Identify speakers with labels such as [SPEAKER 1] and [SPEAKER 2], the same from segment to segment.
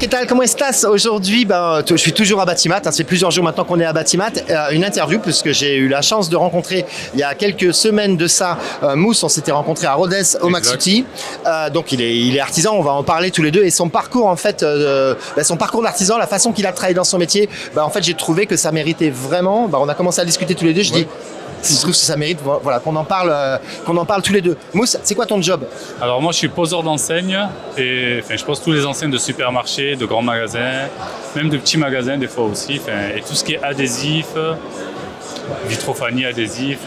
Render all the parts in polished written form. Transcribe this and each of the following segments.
[SPEAKER 1] ¿qué tal? ¿Cómo estás? Aujourd'hui, je suis toujours à Batimat. Ça fait plusieurs jours maintenant qu'on est à Batimat. Une interview, puisque j'ai eu la chance de rencontrer, il y a quelques semaines de ça, Mousse. On s'était rencontré à Rodez, au Maxuti. Donc, il est artisan. On va en parler tous les deux. Et son parcours, en fait, son parcours d'artisan, la façon qu'il a travaillé dans son métier, en fait, j'ai trouvé que ça méritait vraiment. On a commencé à discuter tous les deux. Je dis, je trouve que ça mérite qu'on en parle tous les deux. Mousse, c'est quoi ton job?
[SPEAKER 2] Alors moi je suis poseur d'enseigne et je pose tous les enseignes de supermarchés, de grands magasins, même de petits magasins des fois aussi, et tout ce qui est adhésif, vitrophanie, adhésif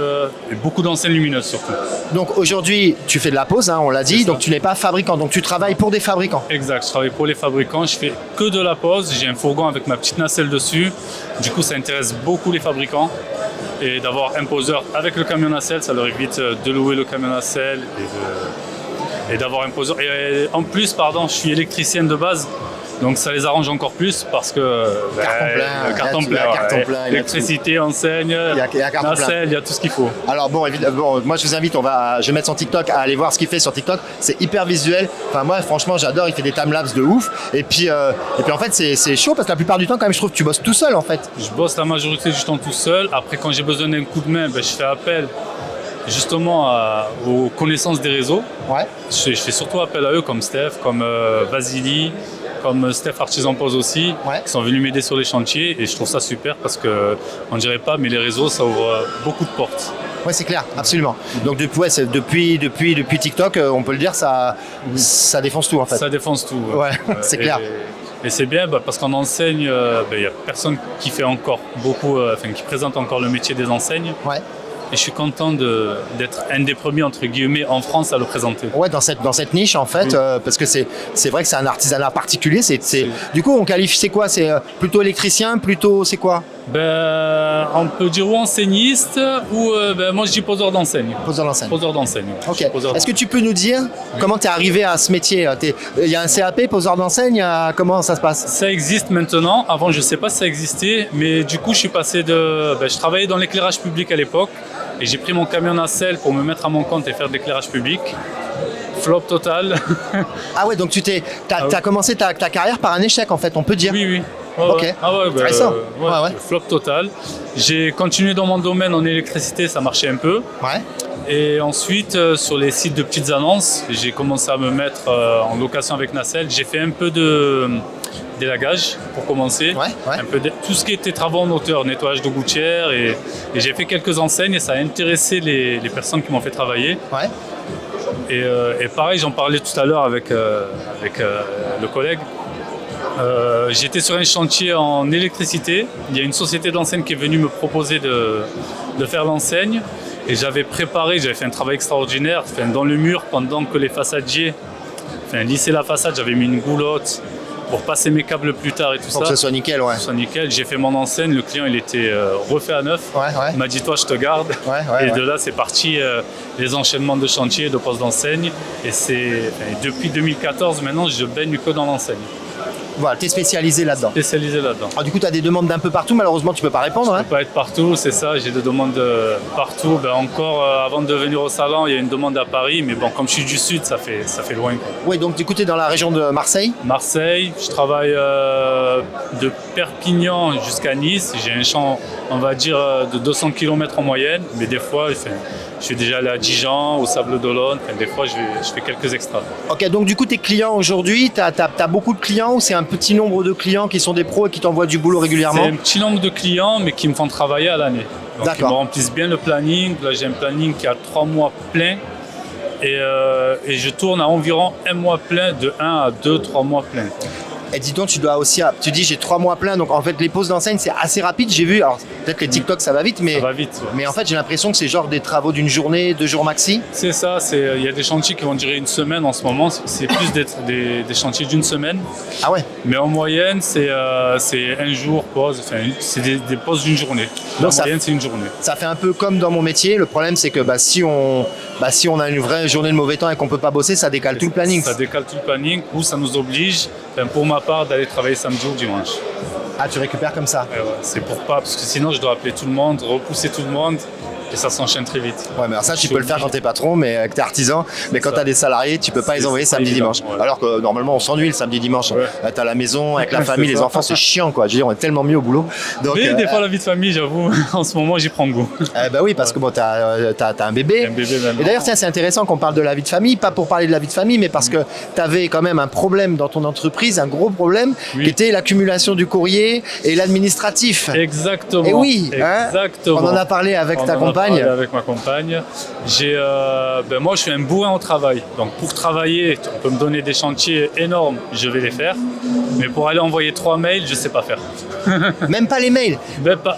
[SPEAKER 2] et beaucoup d'enseignes lumineuses surtout.
[SPEAKER 1] Donc aujourd'hui tu fais de la pose, on l'a dit, donc tu n'es pas fabricant, donc tu travailles pour des fabricants.
[SPEAKER 2] Exact, je travaille pour les fabricants, je fais que de la pose, j'ai un fourgon avec ma petite nacelle dessus, du coup ça intéresse beaucoup les fabricants. Et d'avoir un poseur avec le camion nacelle, ça leur évite de louer le camion nacelle et d'avoir un poseur. Et en plus, je suis électricien de base, donc ça les arrange encore plus parce que carton plein, électricité, enseigne, nacelle, il y a tout ce qu'il faut.
[SPEAKER 1] Alors évidemment, moi je vous invite, je vais mettre son TikTok à aller voir ce qu'il fait sur TikTok. C'est hyper visuel. Enfin moi franchement j'adore, il fait des timelapses de ouf. Et puis en fait c'est chaud parce que la plupart du temps quand même je trouve que tu bosses tout seul en fait.
[SPEAKER 2] Je bosse la majorité du temps tout seul. Après quand j'ai besoin d'un coup de main, je fais appel justement aux connaissances des réseaux. Ouais. Je fais surtout appel à eux comme Steph, comme Vasily, comme Steph Artisan Pose aussi, qui sont venus m'aider sur les chantiers et je trouve ça super parce que on dirait pas, mais les réseaux ça ouvre beaucoup de portes.
[SPEAKER 1] Ouais, c'est clair, absolument. Donc depuis TikTok, on peut le dire, ça défonce tout en fait.
[SPEAKER 2] Ça défonce tout.
[SPEAKER 1] Ouais, c'est clair.
[SPEAKER 2] Et c'est bien parce qu'en enseigne, il n'y a personne qui fait encore beaucoup, qui présente encore le métier des enseignes. Ouais. Et je suis content d'être un des premiers, entre guillemets, en France à le présenter. Ouais, dans cette niche, en fait, oui. Parce que c'est vrai que c'est un artisanat particulier. Du coup, on qualifie, c'est quoi? C'est plutôt électricien, plutôt, c'est quoi? On peut dire ou enseigniste, ou moi je dis poseur d'enseigne.
[SPEAKER 1] Poseur d'enseigne.
[SPEAKER 2] Poseur d'enseigne.
[SPEAKER 1] Ok. Est-ce que tu peux nous dire comment tu es arrivé à ce métier? Il y a un CAP, poseur d'enseigne, comment ça se passe?
[SPEAKER 2] Ça existe maintenant. Avant, je ne sais pas si ça existait, mais du coup, je suis passé je travaillais dans l'éclairage public à l'époque. Et j'ai pris mon camion nacelle pour me mettre à mon compte et faire de l'éclairage public. Flop total. Ah ouais, donc t'as commencé ta carrière par un échec en fait, on peut dire. Oui. Ok. Flop total. J'ai continué dans mon domaine en électricité, ça marchait un peu. Ouais. Et ensuite, sur les sites de petites annonces, j'ai commencé à me mettre en location avec nacelle. J'ai fait un peu d'élagage pour commencer, un peu tout ce qui était travaux en hauteur, nettoyage de gouttières et j'ai fait quelques enseignes et ça a intéressé les personnes qui m'ont fait travailler. Ouais. Et pareil, j'en parlais tout à l'heure avec le collègue. J'étais sur un chantier en électricité. Il y a une société d'enseigne qui est venue me proposer de faire l'enseigne et j'avais fait un travail extraordinaire dans le mur pendant que les façadiers lissaient la façade. J'avais mis une goulotte pour passer mes câbles plus tard et tout ça.
[SPEAKER 1] Pour que ce soit nickel, ouais.
[SPEAKER 2] J'ai fait mon enseigne, le client il était refait à neuf. Ouais. Il m'a dit toi je te garde. Et de là c'est parti les enchaînements de chantier, de postes d'enseigne. Et depuis 2014 maintenant je baigne que dans l'enseigne.
[SPEAKER 1] Voilà, t'es spécialisé là-dedans.
[SPEAKER 2] Spécialisé là-dedans.
[SPEAKER 1] Alors, du coup, tu as des demandes d'un peu partout. Malheureusement, tu peux pas répondre.
[SPEAKER 2] Je peux pas être partout, c'est ça. J'ai des demandes partout. Encore avant de venir au salon, il y a une demande à Paris. Mais bon, comme je suis du Sud, ça fait loin.
[SPEAKER 1] Oui, donc du coup, tu es dans la région de Marseille.
[SPEAKER 2] Marseille. Je travaille de Perpignan jusqu'à Nice. J'ai un champ, on va dire, de 200 km en moyenne. Mais des fois, je suis déjà allé à Dijon, au Sable d'Olonne. Des fois, je fais quelques extras. Ok, donc du coup, tes clients aujourd'hui, tu as beaucoup de clients ou c'est un petit nombre de clients qui sont des pros et qui t'envoient du boulot régulièrement? C'est un petit nombre de clients, mais qui me font travailler à l'année. Donc, ils me remplissent bien le planning. Là, j'ai un planning qui a 3 mois plein. Et je tourne à environ un mois plein, de 1 à 2-3 mois plein.
[SPEAKER 1] Et dis donc, tu dis j'ai 3 mois pleins, donc en fait les pauses d'enseigne c'est assez rapide, j'ai vu, alors peut-être les TikTok ça va vite, mais,
[SPEAKER 2] ça va vite, ouais.
[SPEAKER 1] Mais en fait j'ai l'impression que c'est genre des travaux d'une journée, 2 jours maxi.
[SPEAKER 2] C'est ça, il y a des chantiers qui vont durer une semaine en ce moment, c'est plus des chantiers d'une semaine. Ah ouais. Mais en moyenne c'est un jour pause, c'est des pauses d'une journée. En moyenne c'est une journée. Ça fait un peu comme dans mon métier, le problème c'est que si on a une vraie journée de mauvais temps et qu'on peut pas bosser, ça décale tout le planning. Ça décale tout le planning ou ça nous oblige, pour ma part, d'aller travailler samedi ou dimanche. Ah, tu récupères comme ça? Ouais, c'est pour pas, parce que sinon je dois appeler tout le monde, repousser tout le monde. Et ça s'enchaîne très vite.
[SPEAKER 1] Ouais, mais alors ça, tu peux le faire quand t'es patron, mais que t'es artisan. Mais quand t'as des salariés, tu peux pas les envoyer samedi, dimanche.
[SPEAKER 2] Ouais.
[SPEAKER 1] Alors que normalement, on s'ennuie le samedi, dimanche.
[SPEAKER 2] Ouais.
[SPEAKER 1] T'as la maison avec la famille,
[SPEAKER 2] C'est
[SPEAKER 1] les
[SPEAKER 2] ça.
[SPEAKER 1] enfants, c'est chiant, quoi. Je veux dire, on est tellement mieux au boulot. Donc,
[SPEAKER 2] Mais des fois, la vie de famille, j'avoue, en ce moment, j'y prends goût.
[SPEAKER 1] bah oui, parce que bon, t'as un bébé.
[SPEAKER 2] Un bébé maintenant.
[SPEAKER 1] Et d'ailleurs, tiens, c'est intéressant qu'on parle de la vie de famille, pas pour parler de la vie de famille, mais parce que t'avais quand même un problème dans ton entreprise, un gros problème,
[SPEAKER 2] Oui.
[SPEAKER 1] qui était l'accumulation du courrier et l'administratif.
[SPEAKER 2] Exactement.
[SPEAKER 1] Et oui, hein,
[SPEAKER 2] Exactement.
[SPEAKER 1] on en a parlé avec ta
[SPEAKER 2] On en a
[SPEAKER 1] compagne.
[SPEAKER 2] parlé avec ma compagne. Moi, je suis un bourrin au travail. Donc, pour travailler, on peut me donner des chantiers énormes, je vais les faire. Mais pour aller envoyer 3 mails, je sais pas faire.
[SPEAKER 1] Même pas les mails.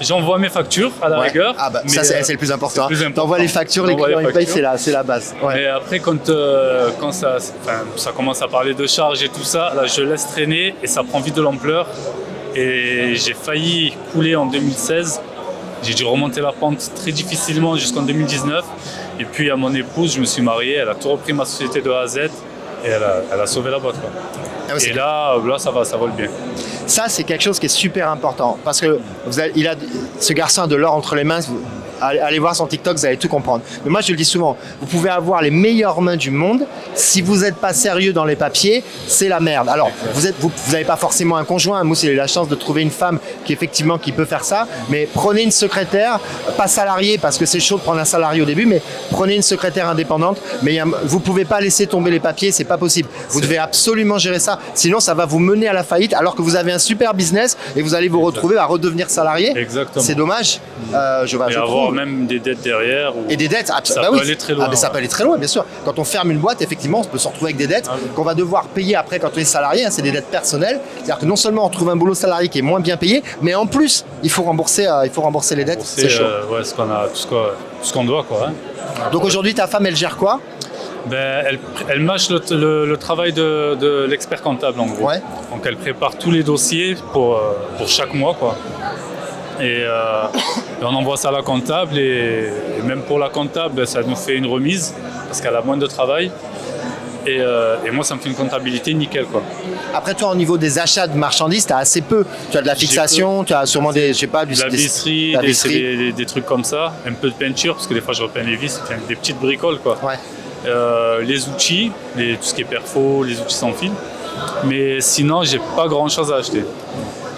[SPEAKER 2] J'envoie mes factures à la
[SPEAKER 1] Ouais.
[SPEAKER 2] rigueur.
[SPEAKER 1] Ah bah,
[SPEAKER 2] mais,
[SPEAKER 1] ça, c'est le plus important.
[SPEAKER 2] c'est le plus important.
[SPEAKER 1] T'envoies les factures, les
[SPEAKER 2] T'envoies
[SPEAKER 1] clients
[SPEAKER 2] les
[SPEAKER 1] ils payent,
[SPEAKER 2] factures.
[SPEAKER 1] c'est la base. Ouais.
[SPEAKER 2] Mais après, quand ça commence à parler de charges et tout ça, là, je laisse traîner et ça prend vite de l'ampleur. Et j'ai failli couler en 2016. J'ai dû remonter la pente très difficilement jusqu'en 2019. Et puis à mon épouse, je me suis marié, elle a tout repris ma société de A à Z et elle a sauvé la boîte, quoi.
[SPEAKER 1] Ah ouais, c'est
[SPEAKER 2] Et là, ça va, ça vole bien.
[SPEAKER 1] Ça, c'est quelque chose qui est super important parce que ce garçon a de l'or entre les mains. Allez voir son TikTok, vous allez tout comprendre. Mais moi, je le dis souvent, vous pouvez avoir les meilleures mains du monde. Si vous n'êtes pas sérieux dans les papiers, c'est la merde. Alors, vous n'avez pas forcément un conjoint. Moi, j'ai eu la chance de trouver une femme qui peut faire ça. Mais prenez une secrétaire, pas salariée, parce que c'est chaud de prendre un salarié au début, mais prenez une secrétaire indépendante. Mais vous pouvez pas laisser tomber les papiers, c'est pas possible. Vous devez absolument gérer ça. Sinon, ça va vous mener à la faillite, alors que vous avez un super business et vous allez vous retrouver à redevenir salarié.
[SPEAKER 2] Exactement.
[SPEAKER 1] C'est dommage. Je
[SPEAKER 2] Et avoir
[SPEAKER 1] trouve.
[SPEAKER 2] même des dettes derrière.
[SPEAKER 1] Et des dettes,
[SPEAKER 2] ça
[SPEAKER 1] bah
[SPEAKER 2] peut
[SPEAKER 1] oui.
[SPEAKER 2] aller très loin.
[SPEAKER 1] Ah, mais ça peut aller très loin, bien sûr. Quand on ferme une boîte, effectivement, on peut se retrouver avec des dettes qu'on va devoir payer après quand on est salarié. Hein, c'est des dettes personnelles. C'est-à-dire que non seulement on trouve un boulot salarié qui est moins bien payé, mais en plus, il faut rembourser les dettes. C'est chaud.
[SPEAKER 2] Ouais, tout ce qu'on doit, quoi. Hein.
[SPEAKER 1] Donc aujourd'hui, ta femme, elle gère quoi?
[SPEAKER 2] Elle mâche le travail de l'expert comptable, en gros.
[SPEAKER 1] Ouais.
[SPEAKER 2] Donc elle prépare tous les dossiers pour chaque mois, quoi. Et on envoie ça à la comptable et même pour la comptable, ça nous fait une remise parce qu'elle a moins de travail. Et moi, ça me fait une comptabilité nickel, quoi.
[SPEAKER 1] Après, toi, au niveau des achats de marchandises, tu as assez peu. Tu as de la fixation, tu as sûrement des
[SPEAKER 2] La visserie, des trucs comme ça, un peu de peinture parce que des fois je repeins les vis, des petites bricoles, quoi.
[SPEAKER 1] Ouais.
[SPEAKER 2] Les outils, tout ce qui est perfo, les outils sans fil. Mais sinon, j'ai pas grand chose à acheter.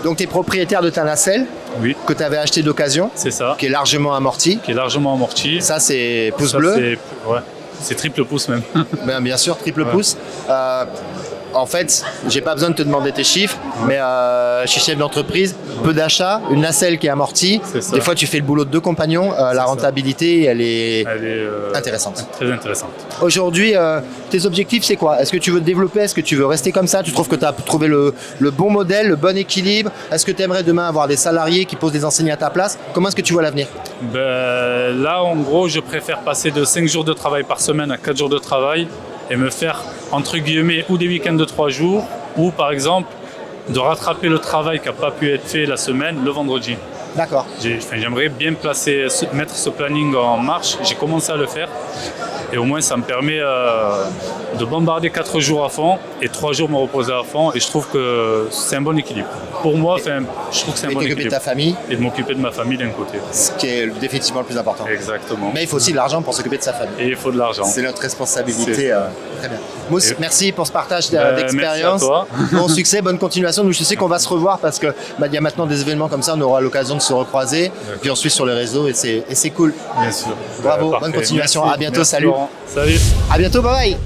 [SPEAKER 1] Donc, tu es propriétaire de ta nacelle
[SPEAKER 2] Oui,
[SPEAKER 1] que tu avais acheté d'occasion,
[SPEAKER 2] c'est ça.
[SPEAKER 1] qui est largement amortie.
[SPEAKER 2] Qui est largement amorti.
[SPEAKER 1] Ça, c'est pouce
[SPEAKER 2] Ça,
[SPEAKER 1] bleu.
[SPEAKER 2] c'est triple pouce même.
[SPEAKER 1] Bien sûr, triple
[SPEAKER 2] Ouais.
[SPEAKER 1] pouce. En fait, j'ai pas besoin de te demander tes chiffres, mais je suis chef d'entreprise, peu d'achats, une nacelle qui est amortie.
[SPEAKER 2] C'est ça.
[SPEAKER 1] Des fois, tu fais le boulot de 2 compagnons. La
[SPEAKER 2] ça.
[SPEAKER 1] rentabilité, elle est
[SPEAKER 2] Elle est
[SPEAKER 1] intéressante.
[SPEAKER 2] très intéressante.
[SPEAKER 1] Aujourd'hui, tes objectifs, c'est quoi? Est-ce que tu veux te développer? Est-ce que tu veux rester comme ça? Tu trouves que tu as trouvé le bon modèle, le bon équilibre? Est-ce que tu aimerais demain avoir des salariés qui posent des enseignes à ta place? Comment est-ce que tu vois l'avenir?
[SPEAKER 2] Là, en gros, je préfère passer de 5 jours de travail par semaine à 4 jours de travail et me faire, entre guillemets, ou des week-ends de 3 jours, ou par exemple, de rattraper le travail qui n'a pas pu être fait la semaine, le vendredi.
[SPEAKER 1] D'accord.
[SPEAKER 2] J'aimerais bien mettre ce planning en marche. J'ai commencé à le faire. Et au moins, ça me permet de bombarder 4 jours à fond et 3 jours me reposer à fond. Et je trouve que c'est un bon équilibre. Pour moi, je trouve que c'est un
[SPEAKER 1] Et
[SPEAKER 2] bon
[SPEAKER 1] t'occuper de
[SPEAKER 2] équilibre.
[SPEAKER 1] ta famille,
[SPEAKER 2] Et de m'occuper de ma famille d'un côté.
[SPEAKER 1] ce qui est définitivement le plus important.
[SPEAKER 2] Exactement.
[SPEAKER 1] Mais il faut aussi de l'argent pour s'occuper de sa famille.
[SPEAKER 2] Et il faut de l'argent.
[SPEAKER 1] C'est notre responsabilité.
[SPEAKER 2] C'est-
[SPEAKER 1] Très bien. Mousse,
[SPEAKER 2] Et-
[SPEAKER 1] merci pour ce partage
[SPEAKER 2] Merci
[SPEAKER 1] d'expérience.
[SPEAKER 2] à toi.
[SPEAKER 1] Bon succès, bonne continuation. Nous, je sais qu'on va se revoir parce que il y a maintenant des événements comme ça, on aura l'occasion de se recroiser. Puis on suit sur les réseaux et c'est cool.
[SPEAKER 2] Bien sûr.
[SPEAKER 1] Bravo,
[SPEAKER 2] Parfait.
[SPEAKER 1] bonne continuation.
[SPEAKER 2] Merci.
[SPEAKER 1] À bientôt,
[SPEAKER 2] Merci,
[SPEAKER 1] salut.
[SPEAKER 2] Laurent. Salut.
[SPEAKER 1] À bientôt, bye bye.